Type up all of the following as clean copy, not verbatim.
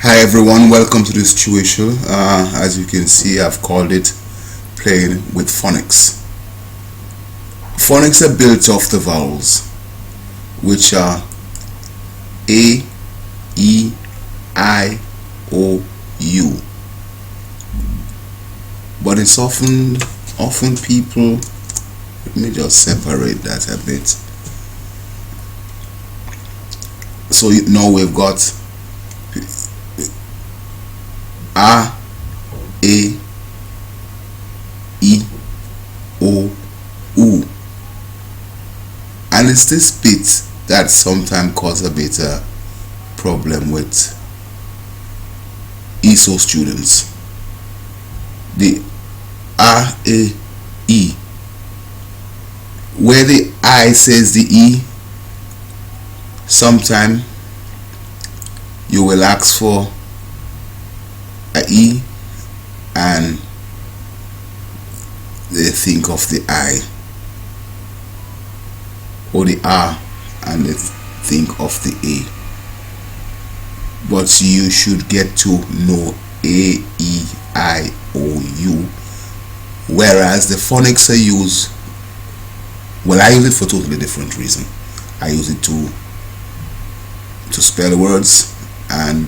Hi everyone, welcome to this tutorial. As you can see, I've called it Playing with Phonics. Phonics are built off the vowels, which are A, E, I, O, U. But it's often people, let me just separate that a bit. So now we've got A, E, O, U. And it's this bit that sometimes causes a bit of problem with Esol students. The A, E. Where the I says the E, sometime you will ask for a E and they think of the I, or the R and they think of the A. But you should get to know A, E, I, O, U, whereas the phonics I use, well, I use it for totally different reason. I use it to spell words and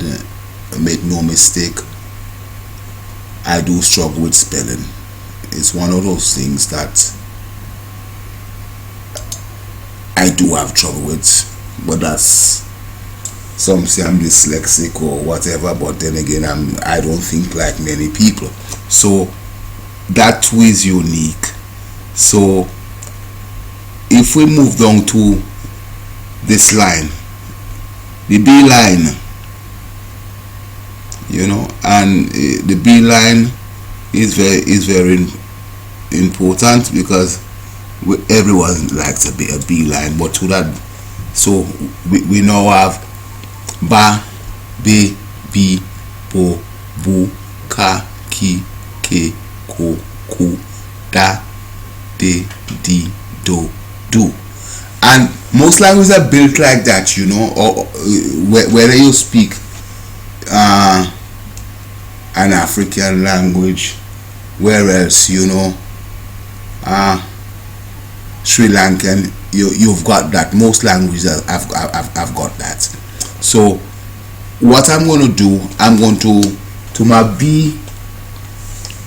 make no mistake, I do struggle with spelling. It's one of those things that I do have trouble with, but that's, some say I'm dyslexic or whatever, but then again I don't think like many people. So that too is unique. So if we move down to this line, the B line, and the B line is very important because everyone likes a B line. But to that, so we now have ba, be, bi, bo, bu, ka, ki, ke, ko, ku, da, de, di, do, do. And most languages are built like that, or whether you speak an African language, whereas Sri Lankan, you've got that. Most languages I've got that. So what I'm going to do, I'm going to my B,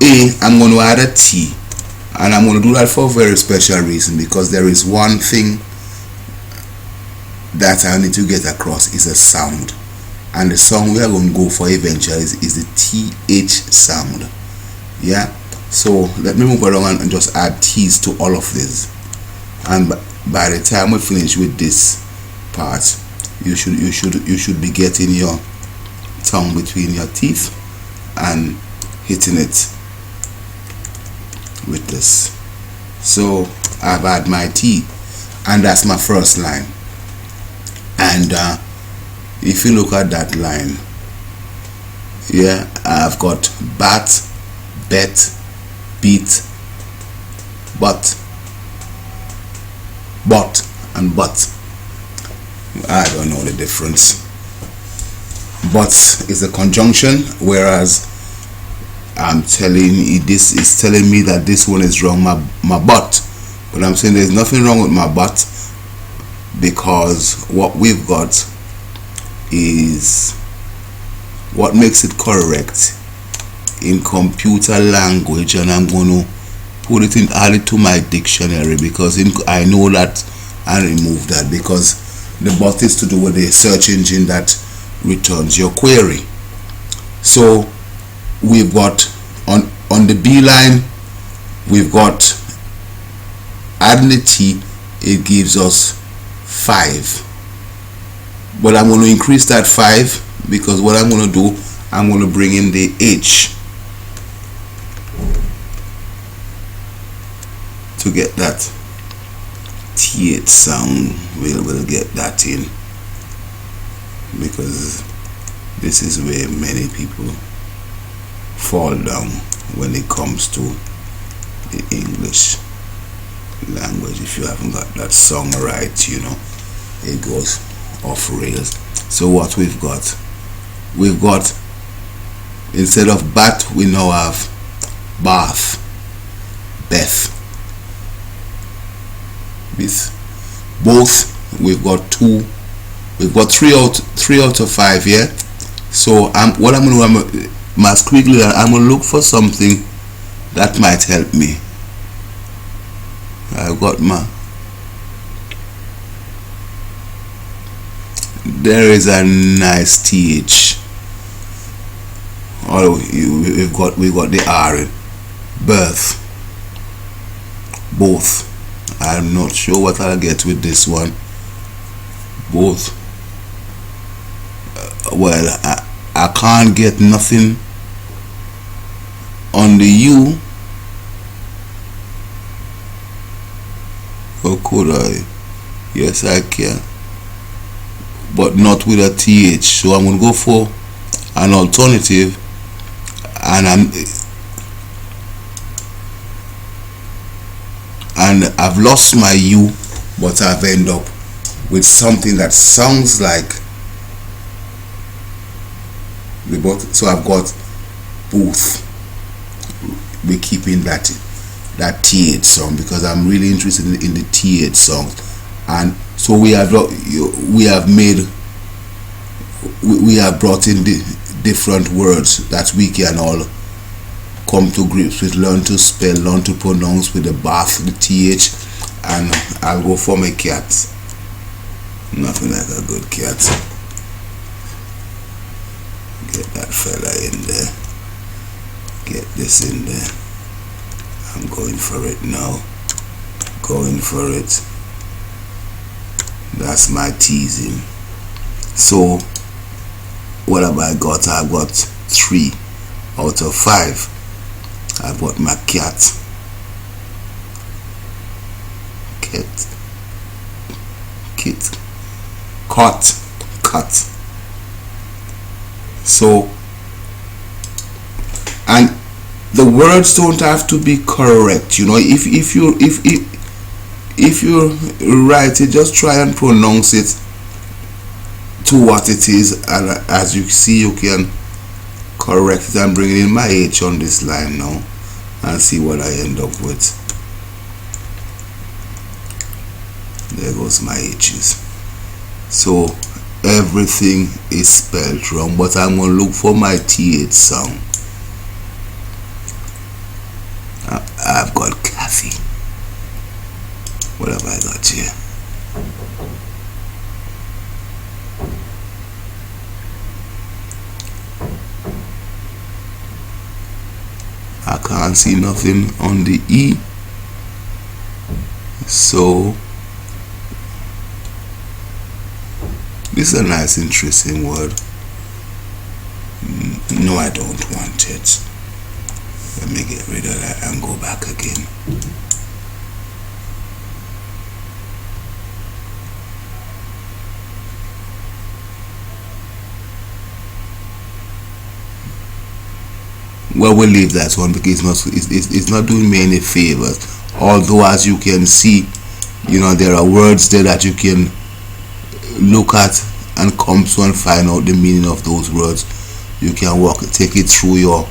A, I'm going to add a T, and I'm going to do that for a very special reason, because there is one thing that I need to get across is a sound, and the sound we are going to go for eventually is the TH sound. Yeah, so let me move around and just add T's to all of this, and by the time we finish with this part, you should be getting your tongue between your teeth and hitting it with this. So I've had my T, and that's my first line. And if you look at that line, yeah, I've got bat, bet, beat, but, and but. I don't know the difference. But is a conjunction, whereas I'm telling you, this is telling me that this one is wrong, my but. But I'm saying there's nothing wrong with my but, because what we've got is what makes it correct in computer language, and I'm going to put it in, add it to my dictionary, because I know that I remove that, because the but is to do with the search engine that returns your query. So we've got on the B line, we've got adding the T, it gives us 5, but I'm going to increase that 5, because what I'm going to do, I'm going to bring in the H to get that TH sound. We'll get that in, because this is where many people fall down when it comes to the English language. If you haven't got that song right, it goes off rails. So what we've got we've got, instead of bat, we now have bath, Beth. With both, we've got two, we've got three out of 5 here. So what I'm going to do, my squiggly, I'm going to look for something that might help me. I've got my, there is a nice TH. Oh, we've got the R in birth, both. I'm not sure what I'll get with this one. Both. Well, I can't get nothing on the U. Or could I? Yes, I can. But not with a TH. So I'm going to go for an alternative. And I've lost my U, but I've ended up with something that sounds like the both. So I've got both. We're keeping that TH song because I'm really interested in the TH songs. And so we have brought in the different words that we can all come to grips with, learn to spell, learn to pronounce with the bath, the TH. And I'll go for my cat. Nothing like a good cat. Get that fella in there. Get this in there. I'm going for it now. Going for it. That's my teasing. So what have I got? I've got 3 out of 5. I've got my cat. Kit. Cut. So, and the words don't have to be correct, you know. If you write it, just try and pronounce it to what it is, and as you see, you can correct it. I'm bringing in my H on this line now and see what I end up with. There goes my H's. So everything is spelled wrong, but I'm going to look for my TH sound. I've got Kathy. What have I got here? I can't see nothing on the E. So this is a nice, interesting word. No, I don't want it. Let me get rid of that and go back again. Well, we'll leave that one because it's not doing me any favors. Although, as you can see, you know, there are words there that you can look at and come to and find out the meaning of those words. You can take it through your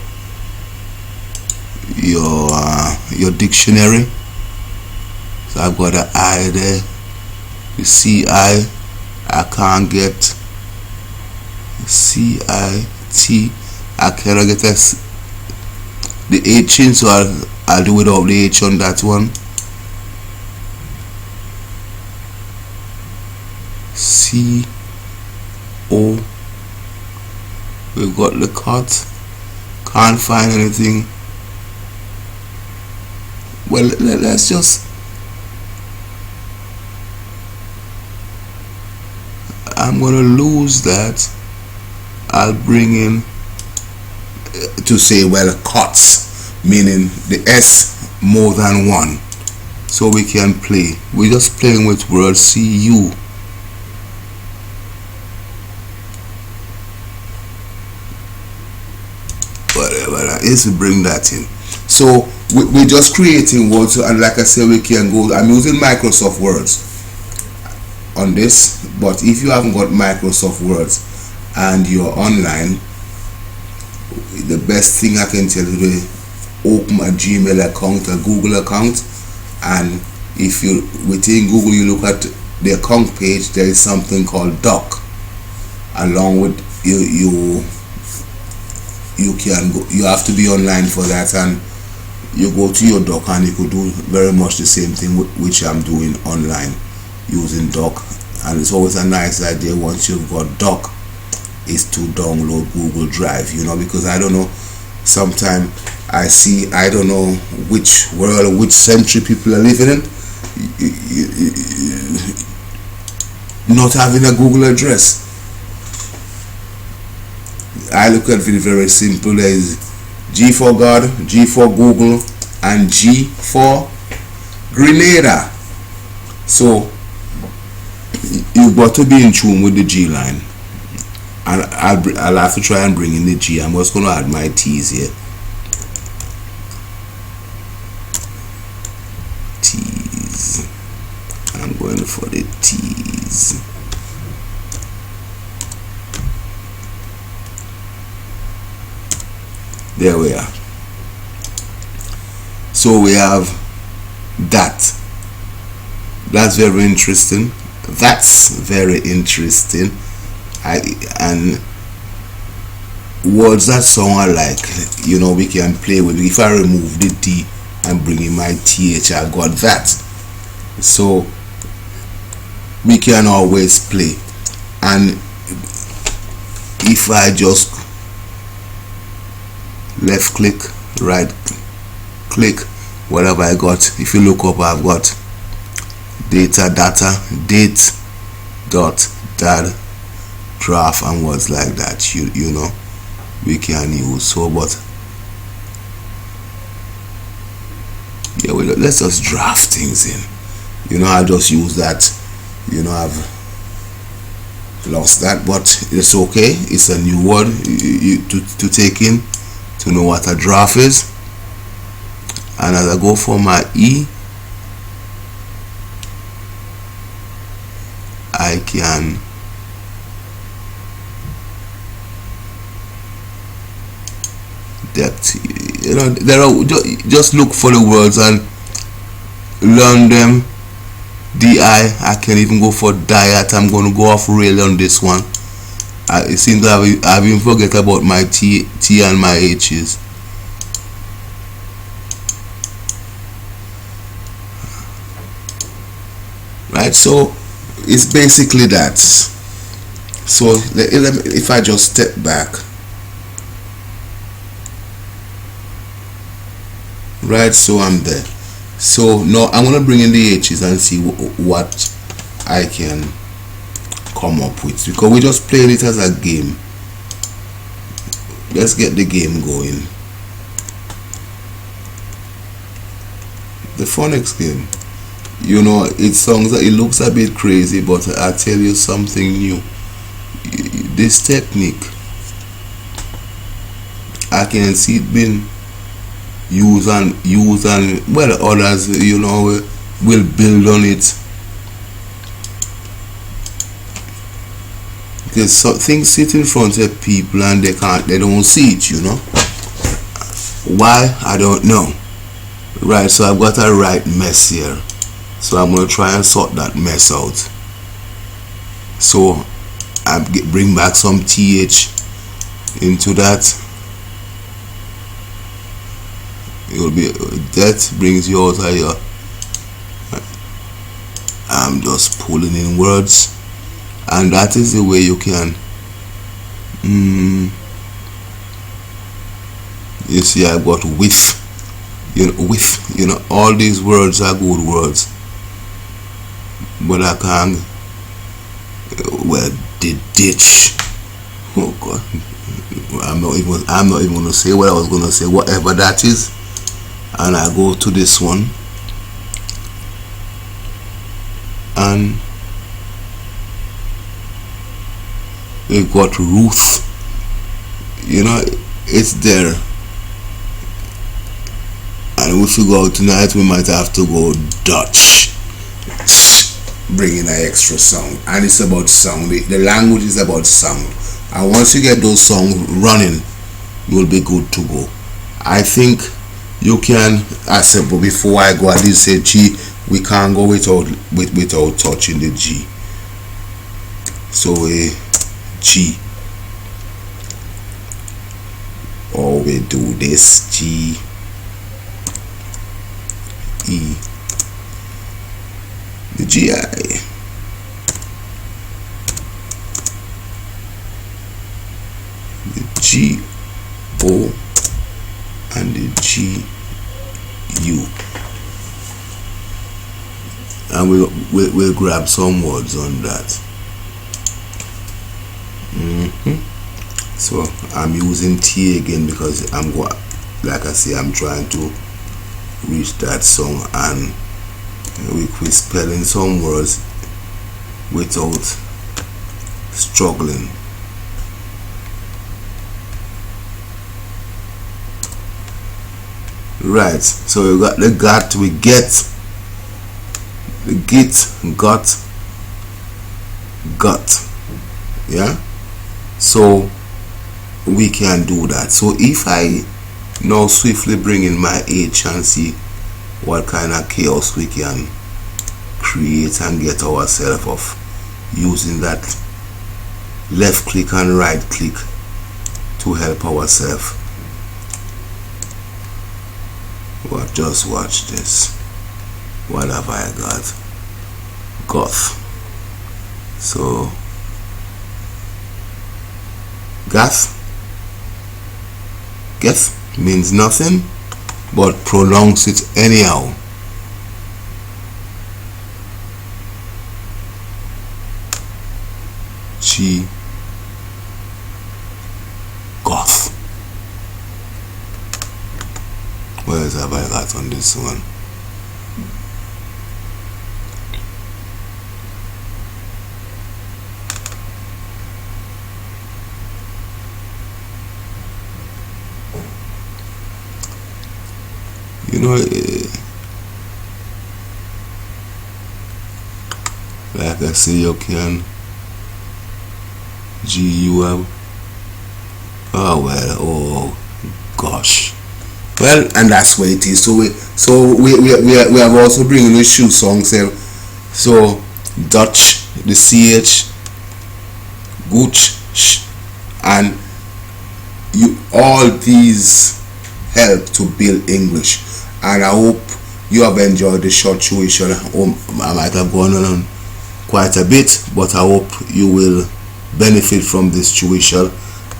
dictionary. So I've got an I there. You see, I can't get CIT. I cannot get the H in, so I'll do without the H on that one. CO. We've got the cut. Can't find anything. Well, let's just. I'm gonna lose that. I'll bring in to say, well, cuts, meaning the S more than one, so we can play. We're just playing with words. CU. Whatever that is, to bring that in. So we're just creating words, and like I said, we can go. I'm using Microsoft Words on this, but if you haven't got Microsoft Words, and you're online, the best thing I can tell you is open a Gmail account, a Google account, and if you within Google you look at the account page, there is something called doc. Along with you can go, you have to be online for that, and you go to your doc and you could do very much the same thing which I'm doing online using doc. And it's always a nice idea once you've got doc is to download Google Drive, you know, because I don't know, sometimes I don't know which world, which century people are living in, not having a Google address. I look at it very simple. There is G for God, G for Google, and G for Grenada. So you've got to be in tune with the G line, and I'll have to try and bring in the G. I'm just going to add my T's here. T's. I'm going for the T's. There we are. So we have that. That's very interesting. That's very interesting. And words that sound alike, you know, we can play with. If I remove the D and bring in my TH, I got that. So we can always play. And if I just left click, right click, whatever I got, if you look up, I've got date dot dad draft and words like that, you know, we can use. So but yeah, let's just draft things in, you know. I just use that, you know. I've lost that, but it's okay. It's a new word to take in, to know what a draft is. And as I go for my E, I can depth, you know, there are, just look for the words and learn them. DI, I can even go for diet. I'm going to go off rail on this one. It seems I've even forget about my T and my H's. Right, so it's basically that. So if I just step back, right, so I'm there. So now I'm gonna bring in the H's and see what I can come up with, because we're just playing it as a game. Let's get the game going. The phonics game, you know, it looks a bit crazy, but I tell you something new. This technique, I can see it being used and well, others, you know, will build on it, because some things sit in front of people and they don't see it, you know. Why? I don't know. Right, so I've got a right mess here, so I'm going to try and sort that mess out. So I bring back some TH into that. It will be that brings you out of here. I'm just pulling in words, and that is the way you can you see, I got with, you know, all these words are good words, but I can't, well, the ditch, oh God, I'm not even gonna say what I was gonna say, whatever that is. And I go to this one, and we got Ruth, you know, it's there. And if we go out tonight, we might have to go Dutch, bring in an extra sound. And it's about sound. The language is about sound. and once you get those songs running, you will be good to go. I think you can, I said, but before I go, I did say G, we can't go without touching the G. So a G, or we do this G, E, the GI, the G, O, and the G, U, and we'll grab some words on that. So I'm using T again because I'm like I say, I'm trying to reach that song, and we're spelling some words without struggling. Right, so we got the got, we get, the git, got, yeah. So we can do that. So if I now swiftly bring in my H and see what kind of chaos we can create and get ourselves off using that left click and right click to help ourselves. Well, just watch this. What have I got? Goth. So Gath means nothing, but pronounce it anyhow. G, Goth. What else have I got on this one? You know, like I say, you can GU. Oh well, oh gosh. Well, and that's what it is. So we have also bringing the shoe songs there. So Dutch, the CH, Gooch, and you, all these help to build English. And I hope you have enjoyed the short tuition. I might have gone on quite a bit, but I hope you will benefit from this tuition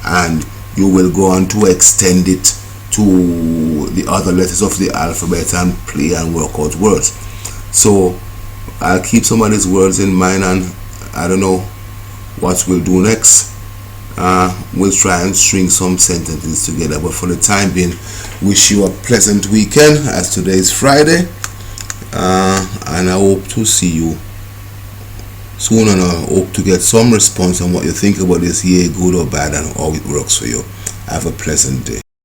and you will go on to extend it to the other letters of the alphabet and play and work out words. So I'll keep some of these words in mind, and I don't know what we'll do next. We'll try and string some sentences together, but for the time being, wish you a pleasant weekend, as today is Friday, and I hope to see you soon, and I hope to get some response on what you think about this year, good or bad, and how it works for you. Have a pleasant day.